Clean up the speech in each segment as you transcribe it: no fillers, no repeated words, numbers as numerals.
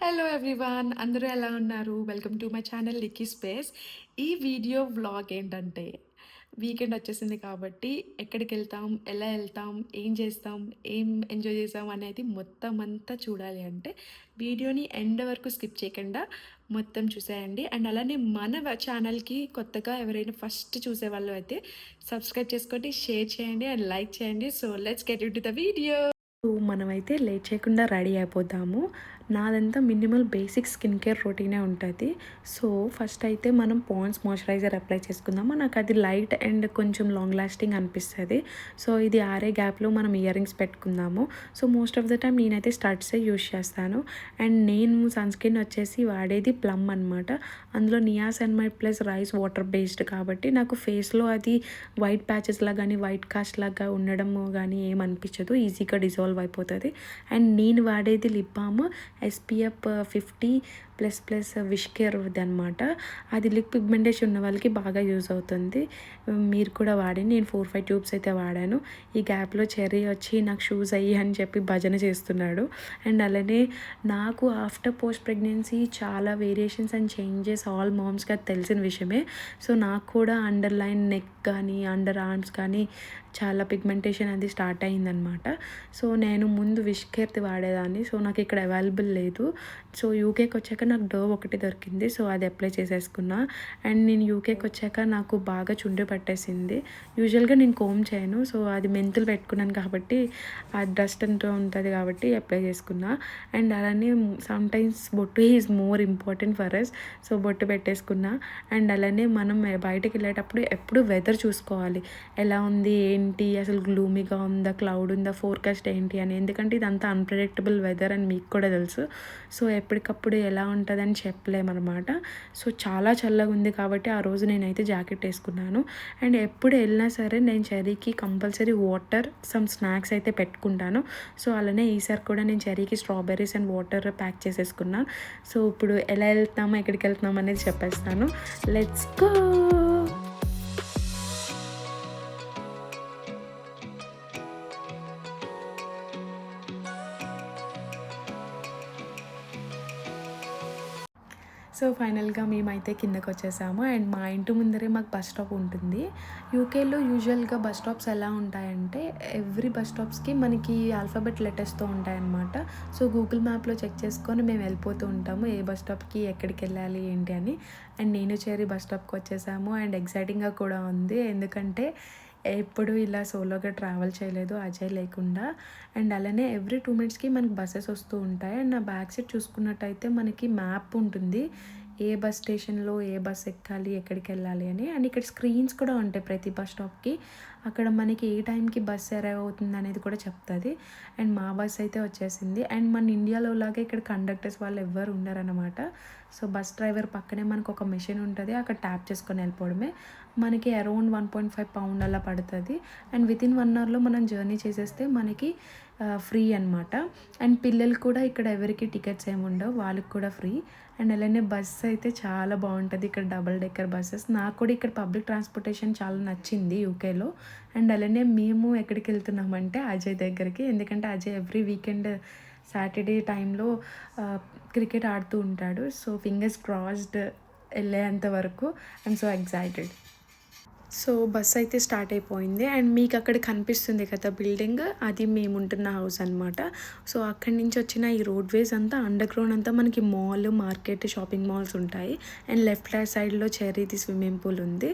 Hello everyone, అందరూ ఎలా ఉన్నారు? Welcome to my channel లిక్కీ space. ఈ వీడియో వ్లాగ్ ఏంటంటే, వీకెండ్ వచ్చేసింది కాబట్టి ఎక్కడికెళ్తాం, ఎలా ఎళ్తాం, ఏం చేస్తాం, ఏం ఎంజాయ్ చేసాం అనేది మొత్తం అంతా చూడాలి అంటే వీడియోని ఎండ్ వరకు స్కిప్ చేయకుండా మొత్తం చూసేయండి. అండ్ అలానే మన ఛానల్‌కి కొత్తగా ఎవరైనా ఫస్ట్ చూసేవాళ్ళు అయితే సబ్స్క్రైబ్ చేసుకోండి, షేర్ చేయండి అండ్ లైక్ చేయండి. So let's get into the video. So మనమైతే లేట్ చేయకుండా రెడీ అయిపోతాము. నాదంతా మినిమల్ బేసిక్ స్కిన్ కేర్ రొటీనే ఉంటుంది. సో ఫస్ట్ అయితే మనం పాండ్స్ మాయిశ్చరైజర్ అప్లై చేసుకుందాము. నాకు అది లైట్ అండ్ కొంచెం లాంగ్ లాస్టింగ్ అనిపిస్తుంది. సో ఇది ఆరే గ్యాప్లో మనం ఇయర్ రింగ్స్ పెట్టుకుందాము. So most of the time నేనైతే స్టడ్సే యూస్ చేస్తాను. అండ్ నేను సన్ స్క్రీన్ వచ్చేసి వాడేది ప్లమ్ అనమాట. అందులో niacinamide plus rice water based కాబట్టి నాకు ఫేస్లో అది వైట్ ప్యాచెస్ లాగా కానీ వైట్ కాస్ట్ లాగా ఉండడం కానీ ఏమనిపించదు, ఈజీగా డిజాల్వ్ అయిపోతుంది. అండ్ నేను వాడేది lip balm SPF 50 plus plus wish కేర్ది అనమాట. అది లిప్ పిగ్మెంటేషన్ ఉన్న వాళ్ళకి బాగా యూజ్ అవుతుంది. మీరు కూడా వాడండి. నేను 4-5 ట్యూబ్స్ అయితే వాడాను. ఈ గ్యాప్లో చెర్రీ వచ్చి నాకు షూస్ అయ్యి అని చెప్పి భజన చేస్తున్నాడు. అండ్ అలానే నాకు ఆఫ్టర్ పోస్ట్ ప్రెగ్నెన్సీ చాలా వేరియేషన్స్ అండ్ చేంజెస్ ఆల్ మామ్స్కి అది తెలిసిన విషయమే. సో నాకు కూడా అండర్ లైన్ నెక్ కానీ అండర్ ఆర్మ్స్ కానీ చాలా పిగ్మెంటేషన్ అది స్టార్ట్ అయిందనమాట. సో నేను ముందు విష్ కేర్ది వాడేదాన్ని. సో నాకు ఇక్కడ అవైలబుల్ లేదు. సో యూకేకి వచ్చాక నాకు డవ్ ఒకటి దొరికింది. సో అది అప్లై చేసేసుకున్నా. అండ్ నేను యూకేకి వచ్చాక నాకు బాగా చుండ్రు పట్టేసింది. యూజువల్గా నేను కోమ్ చేయను. సో అది మెంతులు పెట్టుకున్నాను కాబట్టి ఆ డస్ట్ అంటూ ఉంటుంది కాబట్టి అప్లై చేసుకున్నా. అండ్ అలానే sometimes bottu is more important for us. So బొట్టు పెట్టేసుకున్నా. అండ్ అలానే మనం బయటకు వెళ్ళేటప్పుడు ఎప్పుడు వెదర్ చూసుకోవాలి, ఎలా ఉంది ఏంటి, అసలు గ్లూమీగా ఉందా, క్లౌడ్ ఉందా, ఫోర్కాస్ట్ ఏంటి అని. ఎందుకంటే ఇదంతా అన్ప్రెడిక్టబుల్ వెదర్ అని మీకు కూడా తెలుసు. సో ఎప్పటికప్పుడు ఎలా ఉంటుందని చెప్పలేమన్నమాట. సో చాలా చల్లగా ఉంది కాబట్టి ఆ రోజు నేనైతే జాకెట్ వేసుకున్నాను. అండ్ ఎప్పుడు వెళ్ళినా సరే నేను చెర్రీకి కంపల్సరీ వాటర్ సమ్ స్నాక్స్ అయితే పెట్టుకుంటాను. సో అలానే ఈసారి కూడా నేను చెర్రీకి స్ట్రాబెర్రీస్ అండ్ వాటర్ ప్యాక్ చేసేసుకున్నాను. సో ఇప్పుడు ఎలా వెళ్తున్నామో ఎక్కడికి వెళ్తున్నాం అనేది చెప్పేస్తాను. Let's go. సో ఫైనల్గా మేమైతే కిందకి వచ్చేసాము. అండ్ మా ఇంటి ముందరే మాకు బస్ స్టాప్ ఉంటుంది. యూకేలో యూజువల్గా బస్ స్టాప్స్ ఎలా ఉంటాయంటే ఎవ్రీ బస్ స్టాప్స్కి మనకి ఆల్ఫాబెట్ లెటర్స్తో ఉంటాయన్నమాట. సో గూగుల్ మ్యాప్లో చెక్ చేసుకొని మేము వెళ్ళిపోతూ ఉంటాము ఏ బస్ స్టాప్కి ఎక్కడికి వెళ్ళాలి ఏంటి అని. అండ్ నేను చేరి బస్ స్టాప్కి వచ్చేసాము. అండ్ ఎక్సైటింగ్గా కూడా ఉంది, ఎందుకంటే ఎప్పుడు ఇలా సోలోగా ట్రావెల్ చేయలేదు అజయ్ లేకుండా. అండ్ అలానే ఎవ్రీ 2 మినిట్స్కి మనకి బస్సెస్ వస్తూ ఉంటాయి. అండ్ నా బ్యాక్ సైడ్ చూసుకున్నట్టయితే మనకి మ్యాప్ ఉంటుంది, ఏ బస్ స్టేషన్లో ఏ బస్ ఎక్కాలి ఎక్కడికి వెళ్ళాలి అని. అండ్ ఇక్కడ స్క్రీన్స్ కూడా ఉంటాయి ప్రతి బస్ స్టాప్కి. అక్కడ మనకి ఏ టైంకి బస్ అరైవ్ అవుతుంది అనేది కూడా చెప్తుంది. అండ్ మా బస్ అయితే వచ్చేసింది. అండ్ మన ఇండియాలో లాగా ఇక్కడ కండక్టర్స్ వాళ్ళు ఎవ్వరు ఉండరనమాట. సో బస్ డ్రైవర్ పక్కనే మనకు ఒక మెషిన్ ఉంటుంది, అక్కడ ట్యాప్ చేసుకొని వెళ్ళిపోవడమే. మనకి అరౌండ్ 1.5 పౌండ్ అలా పడుతుంది. అండ్ వితిన్ 1 అవర్లో మనం జర్నీ చేసేస్తే మనకి ఫ్రీ అనమాట. అండ్ పిల్లలు కూడా ఇక్కడ ఎవరికి టికెట్స్ ఏమి ఉండవు, వాళ్ళకి కూడా ఫ్రీ. అండ్ అలానే బస్ అయితే చాలా బాగుంటుంది ఇక్కడ, డబుల్ డెక్కర్ బస్సెస్. నాకు కూడా ఇక్కడ పబ్లిక్ ట్రాన్స్పోర్టేషన్ చాలా నచ్చింది యూకేలో. అండ్ అలానే మేము ఎక్కడికి వెళ్తున్నామంటే అజయ్ దగ్గరికి, ఎందుకంటే అజయ్ ఎవ్రీ వీకెండ్ సాటర్డే టైంలో క్రికెట్ ఆడుతూ ఉంటాడు. సో ఫింగర్స్ క్రాస్డ్ వెళ్ళేంత వరకు I'm so excited. So bus అయితే స్టార్ట్ అయిపోయింది. అండ్ మీకు అక్కడ కనిపిస్తుంది కదా బిల్డింగ్, అది మేము ఉంటున్న హౌస్ అనమాట. సో అక్కడి నుంచి వచ్చిన ఈ రోడ్వేస్ అంతా అండర్ గ్రౌండ్ అంతా మనకి మాల్, మార్కెట్, షాపింగ్ మాల్స్ ఉంటాయి. అండ్ లెఫ్ట్ సైడ్లో చెర్రీది స్విమ్మింగ్ పూల్ ఉంది.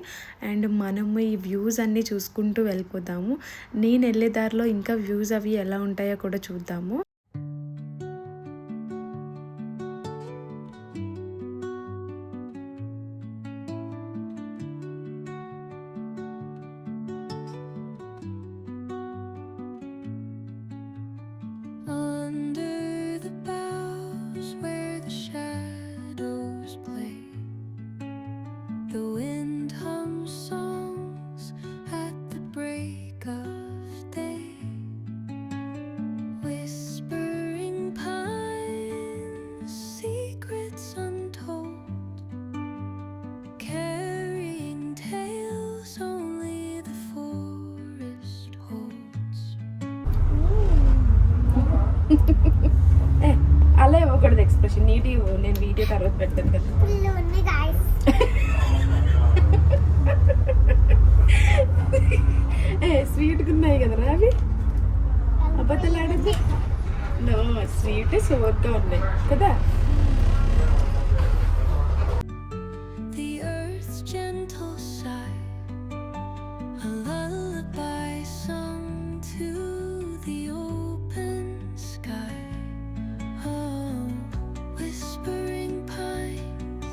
అండ్ మనము ఈ వ్యూస్ అన్నీ చూసుకుంటూ వెళ్ళిపోదాము. నేను వెళ్ళే దారిలో ఇంకా వ్యూస్ అవి ఎలా ఉంటాయో కూడా చూద్దాము. Under the boughs where the shadows play, the wind hums songs at the break of day. Whisper expression నీటి నేను వీడియో తర్వాత పెడతాను కదా. స్వీట్గా ఉన్నాయి కదరా అవి, అబద్ధాలు ఆడద్దు. నో, స్వీట్ సోర్గా ఉన్నాయి కదా. The earth's gentle sigh, a lullaby sung to the open sky. Oh, whispering pines,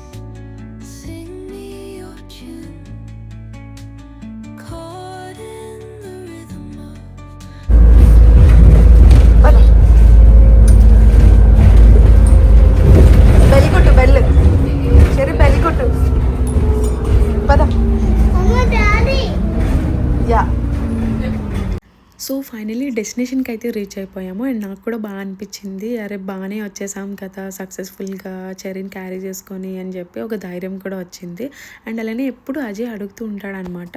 sing me your tune, caught in the rhythm of బెల్లికొట్టు, బెల్లు సరే, బెల్లికొట్టు పద. యా. సో ఫైనలీ డెస్టినేషన్కి అయితే రీచ్ అయిపోయాము. అండ్ నాకు కూడా బాగా అనిపించింది, అరే బాగానే వచ్చేసాం కదా సక్సెస్ఫుల్గా చెర్రీని క్యారీ చేసుకొని అని చెప్పి ఒక ధైర్యం కూడా వచ్చింది. అండ్ అలానే ఎప్పుడు అజయ్ అడుగుతూ ఉంటాడనమాట,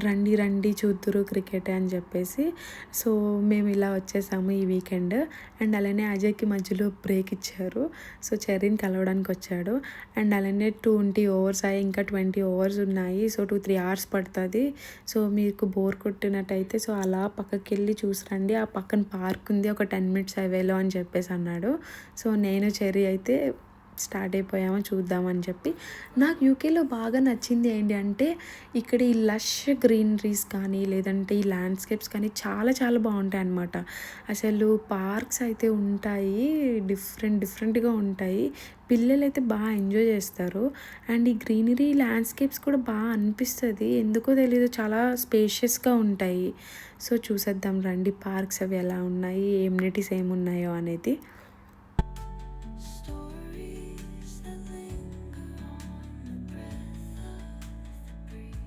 రండి రండి చూద్దురు క్రికెట్ అని చెప్పేసి. సో మేము ఇలా వచ్చేసాము ఈ వీకెండ్. అండ్ అలానే అజయ్కి మధ్యలో బ్రేక్ ఇచ్చారు, సో చెర్రీని కలవడానికి వచ్చాడు. అండ్ అలానే 20 ఓవర్స్ అయ్యి ఇంకా 20 ఓవర్స్ ఉన్నాయి, సో 2-3 hours పడుతుంది. సో మీకు బోర్ కొట్టినట్టయితే సో అలా పక్కకి వెళ్ళి చూసిరండి, ఆ పక్కన పార్క్ ఉంది, ఒక 10 minutes అవేలో అని చెప్పేసి అన్నాడు. సో నేను చెర్రీ అయితే స్టార్ట్ అయిపోయాము చూద్దామని చెప్పి. నాకు యూకేలో బాగా నచ్చింది ఏంటి అంటే ఇక్కడ ఈ లష్ గ్రీనరీస్ కానీ లేదంటే ఈ ల్యాండ్స్కేప్స్ కానీ చాలా చాలా బాగుంటాయి అన్నమాట. అసలు పార్క్స్ అయితే ఉంటాయి, డిఫరెంట్గా ఉంటాయి, పిల్లలు అయితే బాగా ఎంజాయ్ చేస్తారు. అండ్ ఈ గ్రీనరీ ల్యాండ్స్కేప్స్ కూడా బాగా అనిపిస్తుంది, ఎందుకో తెలీదు, చాలా స్పేషియస్గా ఉంటాయి. సో చూసేద్దాం రండి పార్క్స్ అవి ఎలా ఉన్నాయి, ఎమ్యూనిటీస్ ఏమున్నాయో అనేది. stories that linger on the breath of the breeze.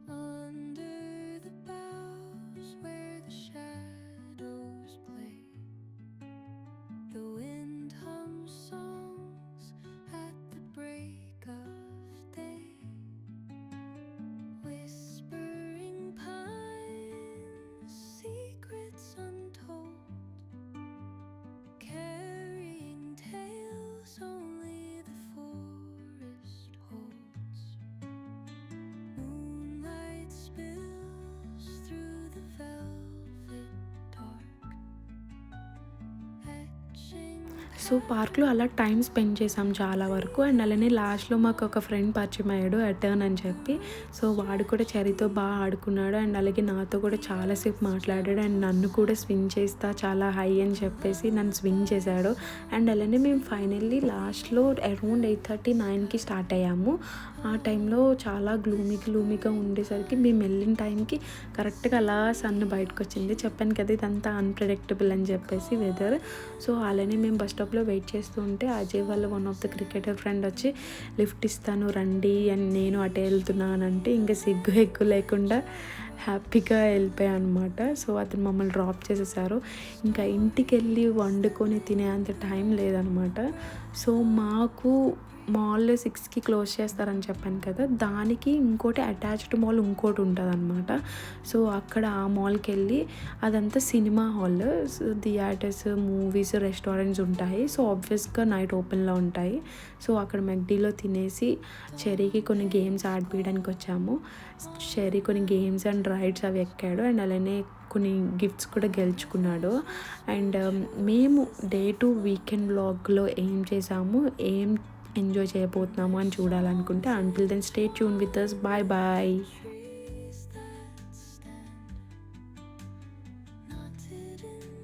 Under the boughs where the shadows play, the wind hums songs at the break of day. Whispering pines, secrets untold, carrying tales only the forest holds. Moonlight spills through the velvet dark, etching. So పార్క్లో అలా time spend చేసాం చాలా వరకు. And అలానే లాస్ట్లో మాకు ఒక friend పరిచయం అయ్యాడు, అటర్న్ అని చెప్పి. సో వాడు కూడా చెర్రీతో బాగా ఆడుకున్నాడు, అండ్ అలాగే నాతో కూడా చాలాసేపు మాట్లాడాడు. అండ్ నన్ను కూడా స్వింగ్ చేస్తా చాలా హై అని చెప్పేసి నన్ను స్వింగ్ చేశాడు. అండ్ అలానే మేము ఫైనల్లీ లాస్ట్లో అరౌండ్ 8:30-9కి స్టార్ట్ అయ్యాము. ఆ టైంలో చాలా గ్లూమీగా ఉండేసరికి మేము వెళ్ళిన టైంకి కరెక్ట్గా అలా సన్ బయటకు వచ్చింది. చెప్పాను కదా ఇదంతా అన్ప్రెడిక్టబుల్ అని చెప్పేసి వెదర్. సో అలానే మేము బస్ స్టాప్లో వెయిట్ చేస్తూ ఉంటే అజయ్ వాళ్ళ one of the cricketer friend వచ్చి లిఫ్ట్ ఇస్తాను రండి అని, నేను అటే వెళ్తున్నానంటే ఇంకా సిగ్గు ఎగ్గు లేకుండా హ్యాపీగా వెళ్ళిపోయాను అనమాట. సో అతను మమ్మల్ని డ్రాప్ చేసేసారు. ఇంకా ఇంటికి వెళ్ళి వండుకొని తినే అంత టైం లేదనమాట. సో మాకు మాల్ 6కి క్లోజ్ చేస్తారని చెప్పాను కదా, దానికి ఇంకోటి అటాచ్డ్ మాల్ ఇంకోటి ఉంటుంది అనమాట. సో అక్కడ ఆ మాల్కి వెళ్ళి అదంతా cinema hall, theatres, movies, restaurants ఉంటాయి. సో ఆబ్వియస్గా నైట్ ఓపెన్లో ఉంటాయి. సో అక్కడ మెక్డీలో తినేసి చెర్రీకి కొన్ని గేమ్స్ ఆడిపించడానికి వచ్చాము. చెర్రీ కొన్ని గేమ్స్ అండ్ రైడ్స్ అవి ఎక్కాడు, అండ్ అలానే కొన్ని గిఫ్ట్స్ కూడా గెలుచుకున్నాడు. అండ్ మేము డే 2 వీకెండ్ వ్లాగ్లో ఏం చేసాము, ఏం ఎంజాయ్ చేయబోతున్నాము అని చూడాలనుకుంటే until then stay tune with us. Bye bye. Trees that stand hidden